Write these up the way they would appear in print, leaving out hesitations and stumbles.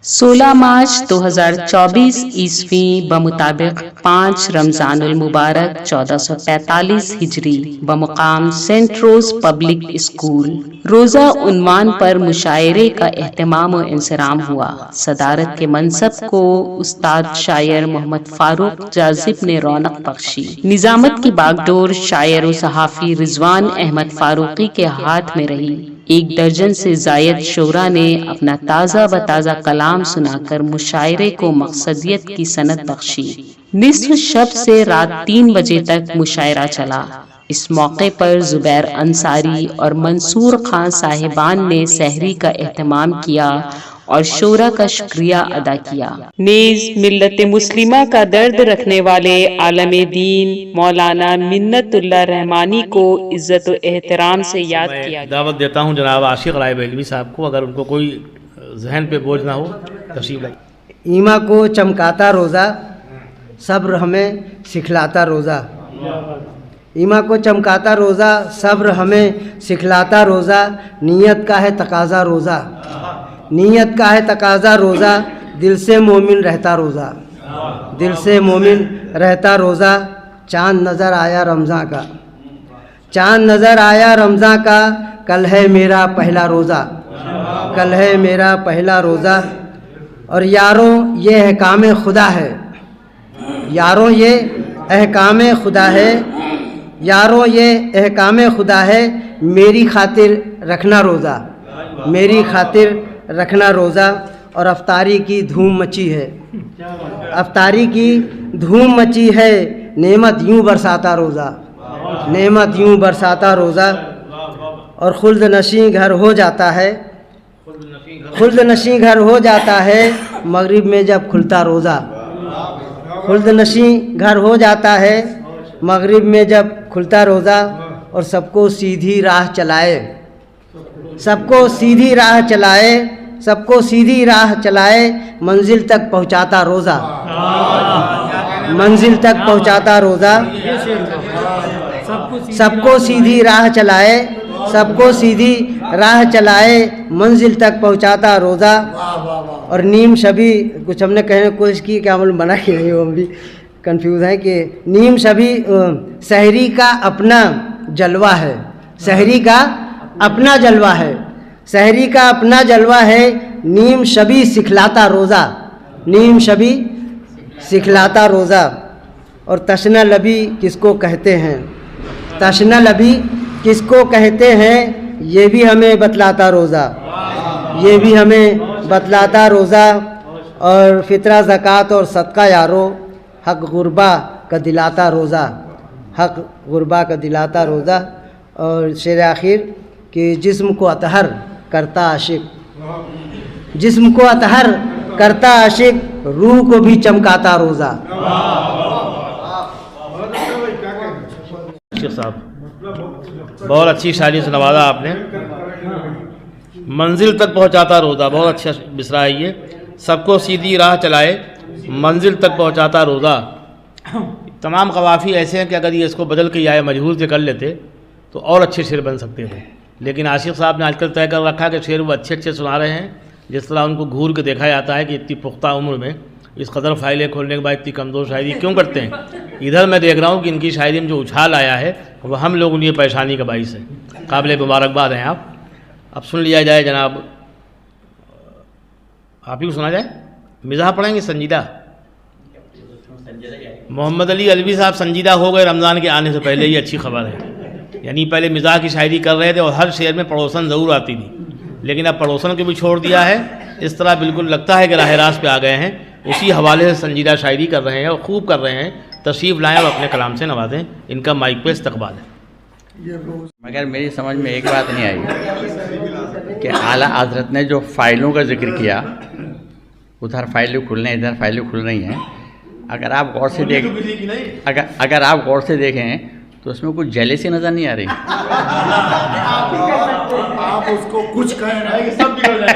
16 مارچ 2024 عیسوی بمطابق 5 رمضان المبارک 1445 ہجری بمقام سینٹ روز پبلک اسکول روزہ عنوان پر مشاعرے کا اہتمام و انصرام ہوا۔ صدارت کے منصب کو استاد شاعر محمد فاروق جاذب نے رونق بخشی۔ نظامت کی باغ ڈور شاعر و صحافی رضوان احمد فاروقی کے ہاتھ میں رہی۔ 1 درجن سے زائد شعراء نے اپنا تازہ و تازہ کلام سنا کر مشاعرے کو مقصدیت کی سند بخشی۔ نصف شب سے رات 3 بجے تک مشاعرہ چلا۔ اس موقع پر زبیر انصاری اور منصور خان صاحبان نے سحری کا اہتمام کیا اور شعراء کا شکریہ ادا کیا۔ نیز ملت مسلمہ کا درد رکھنے والے عالم دین مولانا منت اللہ رحمانی کو عزت و احترام سے یاد کیا۔ دعوت دیتا ہوں جناب عاشق رائے بریلوی صاحب کو، اگر ان کو کوئی ذہن پہ بوجھ نہ ہو تشریف لائیں۔ ایما کو چمکاتا روزہ صبر ہمیں سکھلاتا روزہ، ایما کو چمکاتا روزہ صبر ہمیں سکھلاتا روزہ، نیت کا ہے تقاضا روزہ، نیت کا ہے تقاضا روزہ، دل سے مومن رہتا روزہ، دل سے مومن رہتا روزہ۔ چاند نظر آیا رمضان کا، چاند نظر آیا رمضان کا، کل ہے میرا پہلا روزہ، کل ہے میرا پہلا روزہ۔ اور یاروں یہ احکام خدا ہے، یاروں یہ احکام خدا ہے، یاروں یہ احکام خدا ہے، میری خاطر رکھنا روزہ، میری خاطر رکھنا روزہ۔ اور افطاری کی دھوم مچی ہے، افطاری کی دھوم مچی ہے، نعمت یوں برساتا روزہ، نعمت یوں برساتا روزہ۔ اور خلد نشیں گھر ہو جاتا ہے، خلد نشیں گھر ہو جاتا ہے، مغرب میں جب کھلتا روزہ، خلد نشیں گھر ہو جاتا ہے، مغرب میں جب کھلتا روزہ۔ اور سب کو سیدھی راہ چلائے، سب کو سیدھی راہ چلائے، سب کو سیدھی راہ چلائے، منزل تک پہنچاتا روزہ، منزل تک پہنچاتا روزہ۔ سب کو سیدھی راہ چلائے، سب کو سیدھی راہ چلائے، منزل تک پہنچاتا روزہ۔ اور نیم شبی کچھ ہم نے کہنے کی کوشش کی کہ عمل بنا کہ نہیں، ہم بھی کنفیوز ہیں کہ نیم شبی سحری کا اپنا جلوہ ہے، سحری کا اپنا جلوہ ہے، سحری کا اپنا جلوہ ہے، نیم شبی سکھلاتا روزہ، نیم شبی سکھلاتا روزہ۔ اور تشنہ لبی کس کو کہتے ہیں، تشنہ لبی کس کو کہتے ہیں، یہ بھی ہمیں بتلاتا روزہ، یہ بھی ہمیں بتلاتا روزہ۔ اور فطرہ زکوٰۃ اور صدقہ یارو، حق غربا کا دلاتا روزہ، حق غربا کا دلاتا روزہ۔ اور شعر آخر کہ جسم کو اطہر کرتا عاشق، جسم کو اطہر کرتا عاشق، روح کو بھی چمکاتا روزہ۔ صاحب بہت اچھی شاعری سے نوازا آپ نے۔ منزل تک پہنچاتا روزہ، بہت اچھا مصرع ہے یہ۔ سب کو سیدھی راہ چلائے، منزل تک پہنچاتا روزہ۔ تمام قوافی ایسے ہیں کہ اگر یہ اس کو بدل کے یا مجہول سے کر لیتے تو اور اچھے شعر بن سکتے تھے، لیکن عاشق صاحب نے آج کل طے کر رکھا کہ شعر وہ اچھے اچھے سنا رہے ہیں جس طرح ان کو گھور کے دیکھا جاتا ہے کہ اتنی پختہ عمر میں اس قدر فائلیں کھولنے کے بعد اتنی کمزور شاعری کیوں کرتے ہیں۔ ادھر میں دیکھ رہا ہوں کہ ان کی شاعری میں جو اچھال آیا ہے وہ ہم لوگوں کی پریشانی کا باعث ہے۔ قابل مبارکباد ہیں آپ۔ اب سن لیا جائے جناب، آپ ہی کو سنا جائے، مزاح پڑھیں گے سنجیدہ۔ محمد علی علوی صاحب سنجیدہ ہو گئے رمضان کے آنے سے پہلے، یہ اچھی خبر ہے۔ یعنی پہلے مزاح کی شاعری کر رہے تھے اور ہر شعر میں پڑوسن ضرور آتی تھی، لیکن اب پڑوسن کو بھی چھوڑ دیا ہے۔ اس طرح بالکل لگتا ہے کہ راہ راست پہ آ گئے ہیں، اسی حوالے سے سنجیدہ شاعری کر رہے ہیں اور خوب کر رہے ہیں۔ تشریف لائیں اور اپنے کلام سے نوازیں، ان کا مائک پہ استقبال ہے۔ مگر میری سمجھ میں ایک بات نہیں آئی کہ اعلیٰ حضرت نے جو فائلوں کا ذکر کیا، ادھر فائلیں کھل رہی ہیں، ادھر فائلیں کھل رہی ہیں، اگر آپ غور سے اگر آپ غور سے دیکھیں تو اس میں کچھ جیلیسی نظر نہیں آ رہی۔ آپ اس کو کچھ کہہ رہے ہیں، سب بھی ہو جائے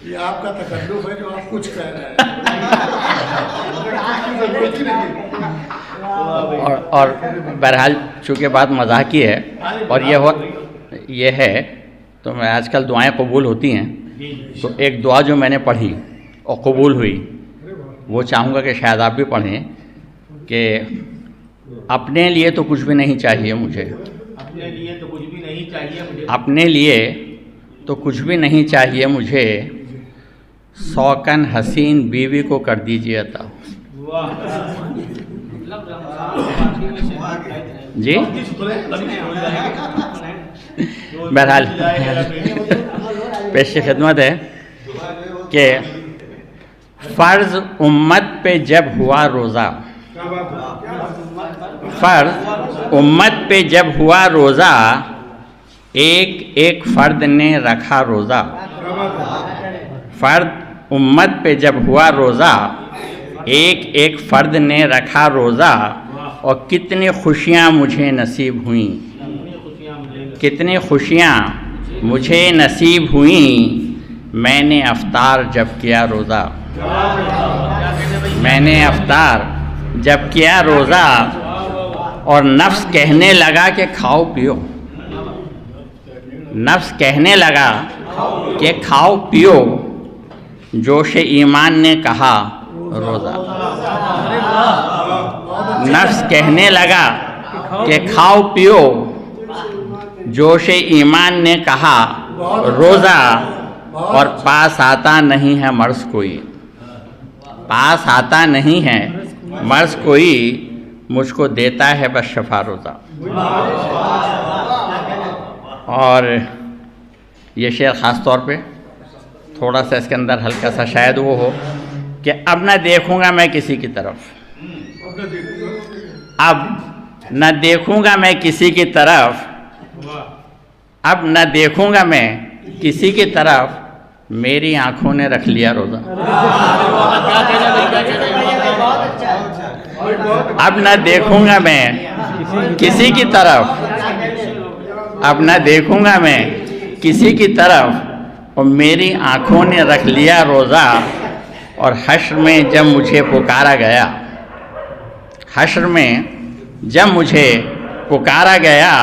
یہ آپ کا تکلف ہے جو آپ کچھ کہہ رہے ہیں۔ اور بہرحال چونکہ بات مذاق کی ہے اور یہ ہے تو میں آج کل دعائیں قبول ہوتی ہیں، تو ایک دعا جو میں نے پڑھی اور قبول ہوئی وہ چاہوں گا کہ شاید آپ بھی پڑھیں، کہ اپنے لیے تو کچھ بھی نہیں چاہیے مجھے، اپنے لیے تو کچھ بھی نہیں چاہیے مجھے، اپنے لیے تو کچھ بھی نہیں چاہیے مجھے، سوکن حسین بیوی کو کر دیجیے عطا۔ جی بہرحال پیش خدمت ہے کہ فرض امت پہ جب ہوا روزہ، فرض امت پہ جب ہوا روزہ، ایک ایک فرد نے رکھا روزہ، فرد امت پہ جب ہوا روزہ، ایک ایک فرد نے رکھا روزہ، اور کتنی خوشیاں مجھے نصیب ہوئیں، کتنی خوشیاں مجھے نصیب ہوئیں، میں نے افطار جب کیا روزہ، میں نے افطار جب کیا روزہ، اور نفس کہنے لگا کہ کھاؤ پیو، نفس کہنے لگا کہ کھاؤ پیو، جوش ایمان نے کہا روزہ، نفس کہنے لگا کہ کھاؤ پیو، جوش ایمان نے کہا روزہ، اور پاس آتا نہیں ہے مرض کوئی، پاس آتا نہیں ہے مرض کوئی، مجھ کو دیتا ہے بس شفا روزہ۔ اور یہ شعر خاص طور پہ تھوڑا سا اس کے اندر ہلکا سا شاید وہ ہو کہ اب نہ دیکھوں گا میں کسی کی طرف، اب نہ دیکھوں گا میں کسی کی طرف، اب نہ دیکھوں گا میں کسی کی طرف، میری آنکھوں نے رکھ لیا روزہ، اب نہ دیکھوں گا میں کسی کی طرف، اب نہ دیکھوں گا میں کسی کی طرف، اور میری آنکھوں نے رکھ لیا روزہ، اور حشر میں جب مجھے پکارا گیا، حشر میں جب مجھے پکارا گیا،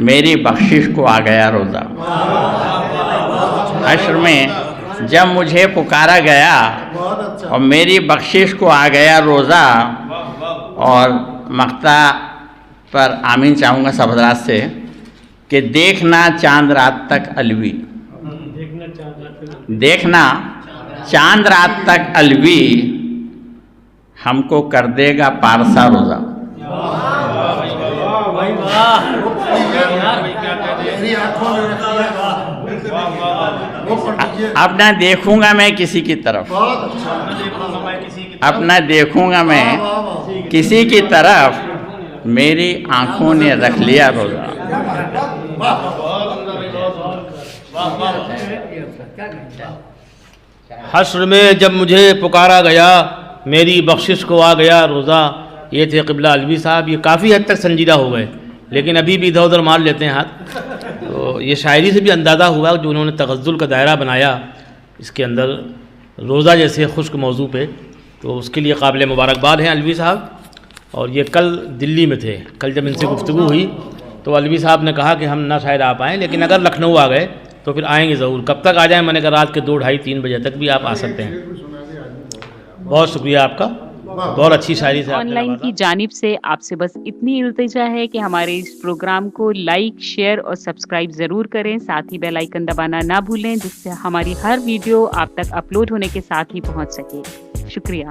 میری بخشش کو آ گیا روزہ، حشر میں جب مجھے پکارا گیا اور میری بخشش کو آ گیا روزہ۔ اور مقطع پر آمین چاہوں گا سب حضرات سے کہ دیکھنا چاند رات تک الوی، دیکھنا چاند رات تک الوی، ہم کو کر دے گا پارسا روزہ، اب نہ دیکھوں گا میں کسی کی طرف، اب نہ دیکھوں گا میں کسی کی طرف، میری آنکھوں نے رکھ لیا روزہ۔ حشر میں جب مجھے پکارا گیا، میری بخشش کو آ گیا روزہ۔ یہ تھے قبلہ علوی صاحب، یہ کافی حد تک سنجیدہ ہو گئے لیکن ابھی بھی ادھر ادھر مار لیتے ہیں ہاتھ۔ تو یہ شاعری سے بھی اندازہ ہوا جو انہوں نے تغزل کا دائرہ بنایا اس کے اندر روزہ جیسے خشک موضوع پہ، تو اس کے لیے قابل مبارکباد ہیں علوی صاحب۔ اور یہ کل دلی میں تھے، کل جب ان سے گفتگو ہوئی تو علوی صاحب نے کہا کہ ہم نہ شاید آ پائیں لیکن اگر لکھنؤ آ گئے تو پھر آئیں گے ضرور۔ کب تک آ جائیں؟ میں نے کہا رات کے 2 ڈھائی 3 بجے تک بھی آپ آ سکتے ہیں۔ بہت شکریہ آپ کا، بہت اچھی شاعری سے۔ آن لائن کی جانب سے آپ سے بس اتنی التجا ہے کہ ہمارے اس پروگرام کو لائک، شیئر اور سبسکرائب ضرور کریں، ساتھ ہی بیل آئیکن دبانا نہ بھولیں جس سے ہماری ہر ویڈیو آپ تک اپلوڈ ہونے کے ساتھ ہی پہنچ سکے۔ شکریہ۔